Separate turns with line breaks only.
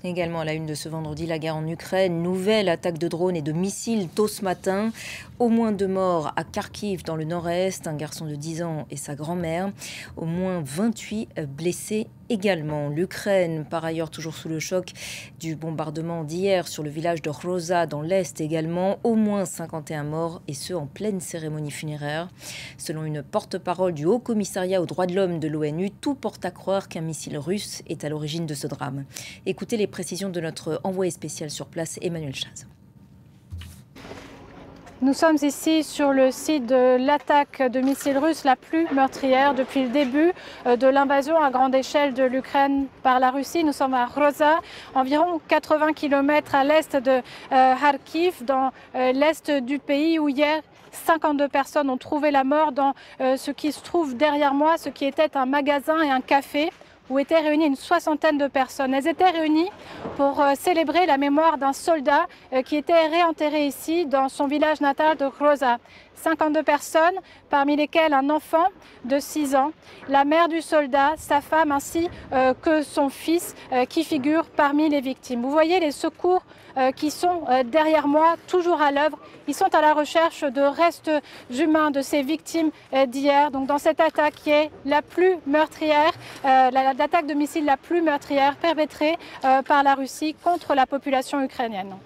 Également à la une de ce vendredi, la guerre en Ukraine. Nouvelle attaque de drones et de missiles tôt ce matin. Au moins 2 morts à Kharkiv dans le nord-est, un garçon de 10 ans et sa grand-mère. Au moins 28 blessés également. L'Ukraine, par ailleurs, toujours sous le choc du bombardement d'hier sur le village de Roza dans l'est également. Au moins 51 morts et ce en pleine cérémonie funéraire. Selon une porte-parole du Haut-Commissariat aux droits de l'homme de l'ONU, tout porte à croire qu'un missile russe est à l'origine de ce drame. Écoutez les précisions de notre envoyé spécial sur place, Emmanuel Chaz.
Nous sommes ici sur le site de l'attaque de missiles russes la plus meurtrière depuis le début de l'invasion à grande échelle de l'Ukraine par la Russie. Nous sommes à Roza, environ 80 km à l'est de Kharkiv, dans l'est du pays où hier 52 personnes ont trouvé la mort dans ce qui se trouve derrière moi, ce qui était un magasin et un café, où étaient réunies une soixantaine de personnes. Elles étaient réunies pour célébrer la mémoire d'un soldat qui était réenterré ici, dans son village natal de Roza. 52 personnes, parmi lesquelles un enfant de 6 ans, la mère du soldat, sa femme ainsi que son fils qui figurent parmi les victimes. Vous voyez les secours qui sont derrière moi, toujours à l'œuvre. Ils sont à la recherche de restes humains de ces victimes d'hier. Donc dans cette attaque qui est la plus meurtrière, l'attaque de missiles la plus meurtrière perpétrée par la Russie contre la population ukrainienne.